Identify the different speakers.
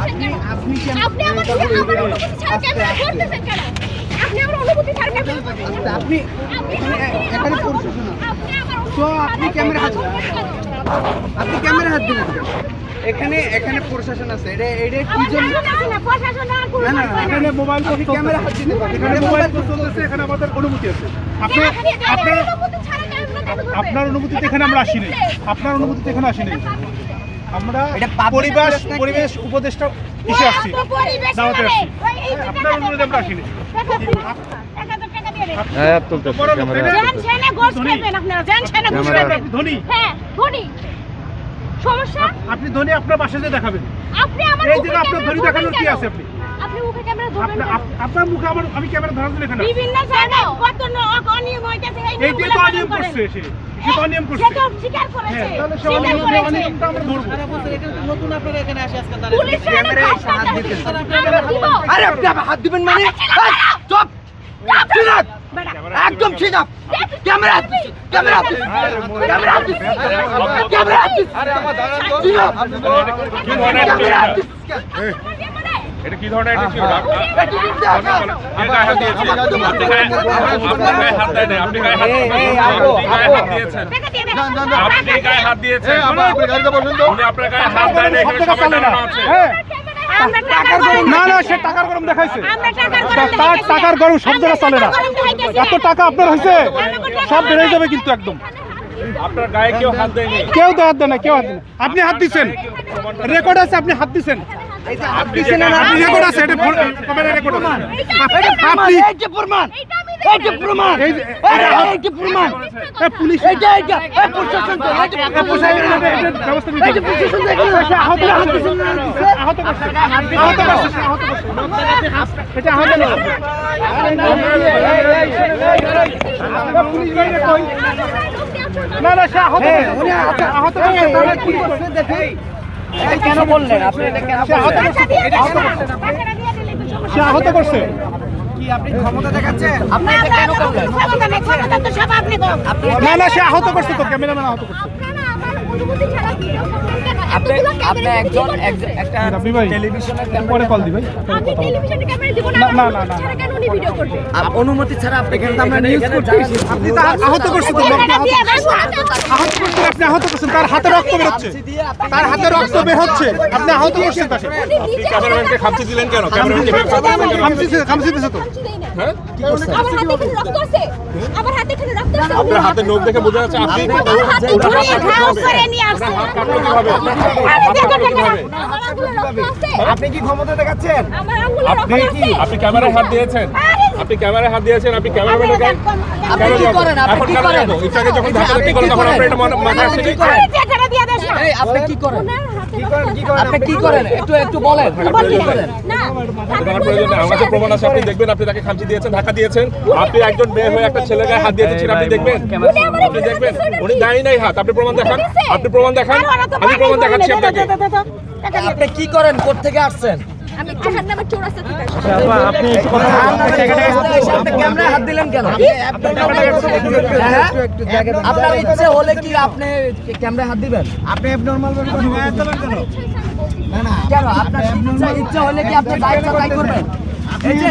Speaker 1: করতেছেন কেন? আপনি আমার অনুমতি ছাড়া ক্যামেরা করতেছেন কেন? আপনি আমার অনুমতি ছাড়া ক্যামেরা করতেছেন।
Speaker 2: আপনি এখানে প্রশাসন তো আপনি ক্যামেরা হাত দিলেন এখানে প্রশাসন আছে এটা কি জন্য
Speaker 1: প্রশাসন আর কোনো
Speaker 2: না এখানে মোবাইল ফোন ক্যামেরা হাত দিতে পারে এখানে মোবাইল ফোন চলতেছে এখানে আমাদের অনুমতি আছে আপনার অনুমতিতে এখানে আমরা আসিনি আপনার অনুমতিতে এখানে আসিনি আমরা পরিবেশ উপদেষ্টা এসে আসছি দাওয়াতে আসছি আপনার অনুমতিতে আমরা আসিনি
Speaker 3: হ্যাঁ তুলতেছে ক্যামেরা
Speaker 1: জানছেনে গোস করবেন আপনারা জানছেনে গোস করবেন ধনী হ্যাঁ ধনী সমস্যা
Speaker 2: আপনি ধনী আপনার বাসায় যে দেখাবেন
Speaker 1: আপনি আমার
Speaker 2: এই যে আপনার ধনী দেখানোর কি আছে
Speaker 1: আপনি মুখে ক্যামেরা ধরবেন
Speaker 2: আপনার মুখে আমি ক্যামেরা ধরার জন্য এখানে
Speaker 1: বিভিন্ন জায়গায় কত অনিয়ম হইতাছে
Speaker 2: এই যে তো অনিয়ম করছে সে তো অনিয়ম করছে
Speaker 1: সেটা স্বীকার করেছে
Speaker 2: অনিয়মটা আমরা ধরব
Speaker 4: নতুন আপনারা এখানে আসে আজকে দাঁড়ায়
Speaker 1: পুলিশ ক্যামেরায় হাত দিতে
Speaker 2: আরে আপনি হাত দিবেন মানে চুপ একদম ঠিক আপ ক্যামেরা
Speaker 3: আরে আমার দাঁড়ান তো কি ধরনের এটা কি ধরনের এটা ছিল আপনি গায়ে হাত দিয়েছেন আপনার গাড়িতে বসুন তো আপনার গায়ে হাত দেন এখানে সবাই দাঁড়ানো আছে
Speaker 2: না সে টাকার গরম দেখাইছে টাকার গরম শব্দটা চলে না এত টাকা আপনার হয়েছে সব বেড়ে যাবে কিন্তু একদম
Speaker 3: আপনার গায়ে কেউ হাত দেয়নি
Speaker 2: কেউ তো হাত দেয় না কেউ হাত দেয় না আপনি হাত দিচ্ছেন রেকর্ড আছে আপনি হাত দিচ্ছেন আপনি রেকর্ড আছে এটা ক্যামেরা রেকর্ড আছে আপনি এই যে প্রমাণ পুলিশ এটা প্রশাসন তো ব্যবস্থা নিতে এই যে প্রশাসন দেখেন আহত করছে এটা আহত না পুলিশ বাইরে কই না সে আহত করছে তাহলে কি করছে দেখি এই কেন বললেন আপনি এটা কেন সে আহত করছে কি আপনি ক্ষমতা দেখাচ্ছেন
Speaker 1: আপনি এটা কেন করলেন ক্ষমতা তো সব আপনি করেন
Speaker 2: না সে আহত করছে তো ক্যামেরাম্যান আহত করছে
Speaker 1: আপনারা আমার অনুমতি ছাড়া ভিডিও করবেন কেন
Speaker 4: আপনি একজন একটা টেলিভিশনের
Speaker 2: পরে কল দিবেন
Speaker 1: আমি টেলিভিশনে ক্যামেরা দিব না ছাড়া কেন উনি ভিডিও করবে
Speaker 4: অনুমতি ছাড়া আপনি কিন্তু আমরা নিউজ করতে
Speaker 2: আপনি তো আহত করছেন তো আপনি আহত করছেন তার হাতে রক্ত বের হচ্ছে আপনি আহত করছেন তাকে
Speaker 3: ক্যামেরাম্যানকে খামচি দিলেন কেন ক্যামেরাম্যানকে
Speaker 2: খামচি দিছে তো
Speaker 3: হ্যাঁ
Speaker 1: কি করছেন আমার হাতে এখানে রক্ত আছে আমার হাতে এখানে রক্ত আছে
Speaker 3: আপনার হাতে নখ দেখে বোঝা যাচ্ছে আপনি
Speaker 1: করে নিয়ে আসছে
Speaker 2: আপনি কি ক্ষমতা দেখাচ্ছেন
Speaker 1: আমার আঙ্গুলে রক্ত আছে
Speaker 3: আপনি ক্যামেরায় হাত দিয়েছেন আপনি ক্যামেরাম্যানের গায়ে
Speaker 4: আপনি কি করেন
Speaker 3: ইচ্ছাকে যখন ধাক্কা কি করেন তখন আপনি এটা মাথায় আসছে
Speaker 1: টাকাটা দিয়ে দেন
Speaker 4: এই আপনি কি করেন আপনি কি করেন একটু বলেন
Speaker 1: না
Speaker 3: আমার প্রয়োজন নেই আমার কাছে প্রমাণ আছে আপনি দেখবেন আপনি তাকে খামচি দিয়েছেন ধাক্কা দিয়েছেন আপনি একজন মেয়ে হয়ে একটা ছেলে গায়ে হাত দিয়েছেন আপনি দেখবেন উনি দেয় নাই হাত আপনি প্রমাণ দেখান আমি প্রমাণ দেখাচ্ছি আপনাকে
Speaker 4: আপনি কি করেন কোথা থেকে আসছেন
Speaker 1: আমি জাহান্নামের চৌরাস্তা থেকে আসছি
Speaker 2: আপনি
Speaker 4: আপনি ক্যামেরায় হাত দিলেন কেন আপনার ইচ্ছে হলে কি আপনি ক্যামেরায় হাত দিবেন
Speaker 2: আপনি নরমাল
Speaker 4: কেন আপনার ইচ্ছে হলে কি আপনি দায়িত্ব করবেন এই যে